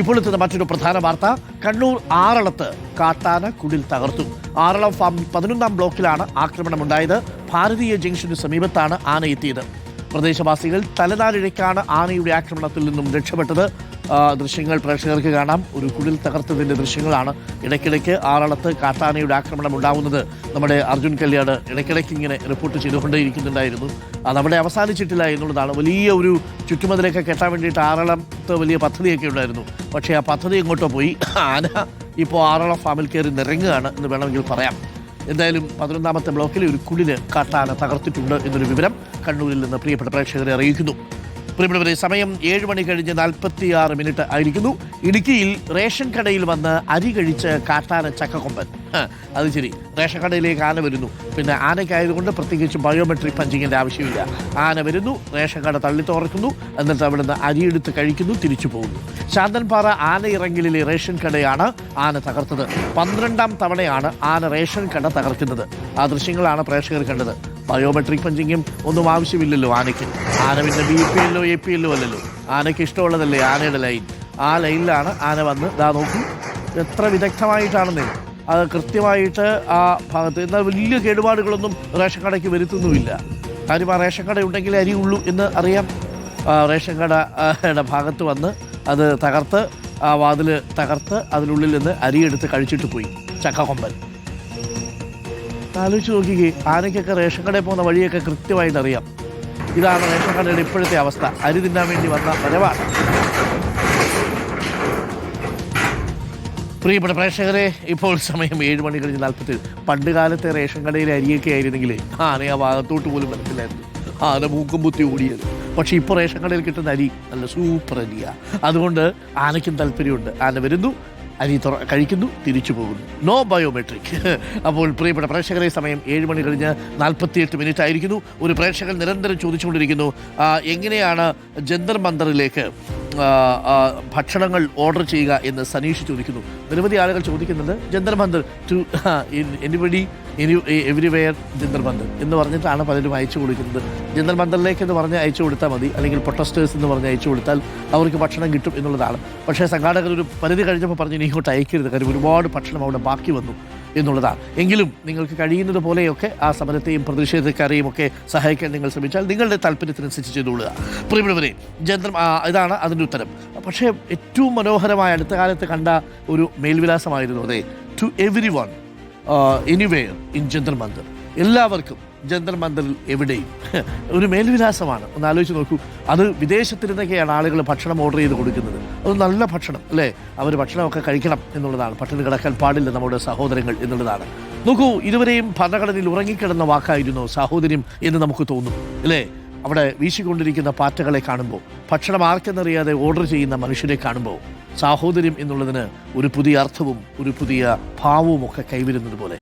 ഇപ്പോൾ എത്തുന്ന മറ്റൊരു പ്രധാന വാർത്ത. കണ്ണൂർ ആറളത്ത് കാട്ടാന കുടിൽ തകർത്തു. ആറളം ഫാം 11-ാം ബ്ലോക്കിലാണ് ആക്രമണമുണ്ടായത്. ഭാരതീയ ജംഗ്ഷന് സമീപത്താണ് ആന എത്തിയത്. പ്രദേശവാസികൾ തലനാരിഴയ്ക്കാണ് ആനയുടെ ആക്രമണത്തിൽ നിന്നും രക്ഷപ്പെട്ടത്. ദൃശ്യങ്ങൾ പ്രേക്ഷകർക്ക് കാണാം. ഒരു കുടിൽ തകർത്തതിൻ്റെ ദൃശ്യങ്ങളാണ്. ഇടയ്ക്കിടയ്ക്ക് ആറളത്ത് കാട്ടാനയുടെ ആക്രമണം ഉണ്ടാവുന്നത് നമ്മുടെ അർജുൻ കല്യാട് ഇടയ്ക്കിടയ്ക്ക് ഇങ്ങനെ റിപ്പോർട്ട് ചെയ്തുകൊണ്ടേയിരിക്കുന്നുണ്ടായിരുന്നു. അതവിടെ അവസാനിച്ചിട്ടില്ല എന്നുള്ളതാണ്. വലിയ ഒരു ചുറ്റുമതിലൊക്കെ കെട്ടാൻ വേണ്ടിയിട്ട് ആറളത്ത് വലിയ പദ്ധതിയൊക്കെ ഉണ്ടായിരുന്നു. പക്ഷേ ആ പദ്ധതി എങ്ങോട്ടോ പോയി. ആന ഇപ്പോൾ ആറളം ഫാമിൽ കയറി നിറങ്ങുകയാണ് എന്ന് വേണമെങ്കിൽ പറയാം. എന്തായാലും 11-ാമത്തെ ബ്ലോക്കിലെ ഒരു കുടില് കാട്ടാന തകർത്തിട്ടുണ്ട് എന്നൊരു വിവരം കണ്ണൂരിൽ നിന്ന് പ്രിയപ്പെട്ട പ്രേക്ഷകരെ അറിയിക്കുന്നു. പ്രിയപ്പെട്ടവരെ, സമയം 7 മണി കഴിഞ്ഞ് 46 മിനിറ്റ് ആയിരിക്കുന്നു. ഇടുക്കിയിൽ റേഷൻ കടയിൽ വന്ന് അരി കഴിച്ച് കാട്ടാന ചക്കക്കൊമ്പൻ. അത് ശരി, റേഷൻ കടയിലേക്ക് ആന വരുന്നു. പിന്നെ ആനയ്ക്കായതുകൊണ്ട് പ്രത്യേകിച്ച് ബയോമെട്രിക് പഞ്ചിങ്ങിൻ്റെ ആവശ്യമില്ല. ആന വരുന്നു, റേഷൻ കട തള്ളി തുറക്കുന്നു, എന്നിട്ട് അവിടെ നിന്ന് അരിയെടുത്ത് കഴിക്കുന്നു, തിരിച്ചു പോകുന്നു. ശാന്തൻപാറ ആനയിറങ്ങലിലെ റേഷൻ കടയാണ് ആന തകർത്തത്. 12-ാം തവണയാണ് ആന റേഷൻ കട തകർക്കുന്നത്. ആ ദൃശ്യങ്ങളാണ് പ്രേക്ഷകർ കണ്ടത്. ബയോമെട്രിക് പഞ്ചിങ്ങും ഒന്നും ആവശ്യമില്ലല്ലോ ആനയ്ക്ക്. ആന പിന്നെ BPL APL അല്ലല്ലോ. ആനയ്ക്ക് ഇഷ്ടമുള്ളതല്ലേ ആനയുടെ ലൈൻ. ആ ലൈനിലാണ് ആന വന്ന് നോക്കി എത്ര വിദഗ്ധമായിട്ടാണെന്നേ. അത് കൃത്യമായിട്ട് ആ ഭാഗത്ത് എന്നാൽ വലിയ കേടുപാടുകളൊന്നും റേഷൻ കടയ്ക്ക് വരുത്തുന്നുമില്ല. കാര്യം ആ റേഷൻ കട ഉണ്ടെങ്കിലേ അരി ഉള്ളൂ എന്ന് അറിയാം. റേഷൻ കടയുടെ ഭാഗത്ത് വന്ന് അത് തകർത്ത് ആ വാതിൽ തകർത്ത് അതിനുള്ളിൽ നിന്ന് അരിയെടുത്ത് കഴിച്ചിട്ട് പോയി ചക്കക്കൊമ്പൻ. ആലോചിച്ച് നോക്കിക്കേ, ആനയ്ക്കൊക്കെ റേഷൻ കടയിൽ പോകുന്ന വഴിയൊക്കെ കൃത്യമായിട്ട് അറിയാം. ഇതാണ് റേഷൻ കടയുടെ ഇപ്പോഴത്തെ അവസ്ഥ. അരി തിന്നാൻ വേണ്ടി വന്ന വരവാണ്. പ്രിയപ്പെട്ട പ്രേക്ഷകരെ, ഇപ്പോൾ സമയം 7 മണി കഴിഞ്ഞ് 47. പണ്ട് കാലത്തെ റേഷൻ കടയിലെ അരിയൊക്കെ ആയിരുന്നെങ്കിലേ ആന ആ ഭാഗത്തോട്ട് പോലും വരത്തില്ലായിരുന്നു. ആന മൂക്കും കുത്തി ഓടിയത്. പക്ഷേ ഇപ്പോൾ റേഷൻ കടയിൽ കിട്ടുന്ന അരി നല്ല സൂപ്പർ അരിയാണ്. അതുകൊണ്ട് ആനയ്ക്കും താല്പര്യമുണ്ട്. ആന വരുന്നു, അരി കഴിക്കുന്നു, തിരിച്ചു പോകുന്നു. No biometric. അപ്പോൾ പ്രിയപ്പെട്ട പ്രേക്ഷകരെ, സമയം 7 മണി കഴിഞ്ഞ് 48 മിനിറ്റ് ആയിരിക്കുന്നു. ഒരു പ്രേക്ഷകൻ നിരന്തരം ചോദിച്ചുകൊണ്ടിരിക്കുന്നു, എങ്ങനെയാണ് ജന്തർ മന്ദറിലേക്ക് ഭക്ഷണങ്ങൾ ഓർഡർ ചെയ്യുക എന്ന് സനീഷ് ചോദിക്കുന്നു. നിരവധി ആളുകൾ ചോദിക്കുന്നുണ്ട് Jantar Mantar to anybody everywhere Jantar Mantar എന്ന് പറഞ്ഞിട്ടാണ് പലരും അയച്ചു കൊടുക്കുന്നത്. ജന്തർ മന്ദറിലേക്ക് എന്ന് പറഞ്ഞ് അയച്ചു കൊടുത്താൽ മതി, അല്ലെങ്കിൽ പ്രൊട്ടസ്റ്റേഴ്സ് എന്ന് പറഞ്ഞ് അയച്ചു കൊടുത്താൽ അവർക്ക് ഭക്ഷണം കിട്ടും എന്നുള്ളതാണ്. പക്ഷേ സംഘാടകർ ഒരു പരിധി കഴിഞ്ഞപ്പോൾ പറഞ്ഞ് ഇനി ഇങ്ങോട്ട് അയക്കരുത്, കാര്യം ഒരുപാട് ഭക്ഷണം അവിടെ ബാക്കി വന്നു എന്നുള്ളതാണ്. എങ്കിലും നിങ്ങൾക്ക് കഴിയുന്നത് പോലെയൊക്കെ ആ സമരത്തെയും പ്രതിഷേധക്കാരെയും ഒക്കെ സഹായിക്കാൻ നിങ്ങൾ ശ്രമിച്ചാൽ നിങ്ങളുടെ താല്പര്യത്തിനനുസരിച്ച് ചെയ്തുകൊള്ളുക. പ്രിയപ്പെട്ടവരെ, ഇതാണ് അതിൻ്റെ ഉത്തരം. പക്ഷേ ഏറ്റവും മനോഹരമായ അടുത്ത കാലത്ത് കണ്ട ഒരു മേൽവിലാസമായിരുന്നു അതെ, to everyone anywhere in Jantar Mantar. എല്ലാവർക്കും ജന്തർ മന്ദറിൽ എവിടെയും ഒരു മേൽവിലാസമാണ്. ഒന്ന് ആലോചിച്ച് നോക്കൂ. അത് വിദേശത്തിരുന്നൊക്കെയാണ് ആളുകൾ ഭക്ഷണം ഓർഡർ ചെയ്ത് കൊടുക്കുന്നത്. അത് നല്ല ഭക്ഷണം അല്ലേ, അവർ ഭക്ഷണമൊക്കെ കഴിക്കണം എന്നുള്ളതാണ്. പട്ടിണി കിടക്കാൻ പാടില്ല നമ്മുടെ സഹോദരങ്ങൾ എന്നുള്ളതാണ്. നോക്കൂ, ഇതുവരെയും ഭരണഘടനയിൽ ഉറങ്ങിക്കിടന്ന വാക്കായിരുന്നു സാഹോദര്യം എന്ന് നമുക്ക് തോന്നും അല്ലേ. അവിടെ വീശിക്കൊണ്ടിരിക്കുന്ന പാറ്റകളെ കാണുമ്പോൾ, ഭക്ഷണം ആർക്കെന്നറിയാതെ ഓർഡർ ചെയ്യുന്ന മനുഷ്യരെ കാണുമ്പോൾ സാഹോദര്യം എന്നുള്ളതിന് ഒരു പുതിയ അർത്ഥവും ഒരു പുതിയ ഭാവവും ഒക്കെ കൈവരുന്നത് പോലെ.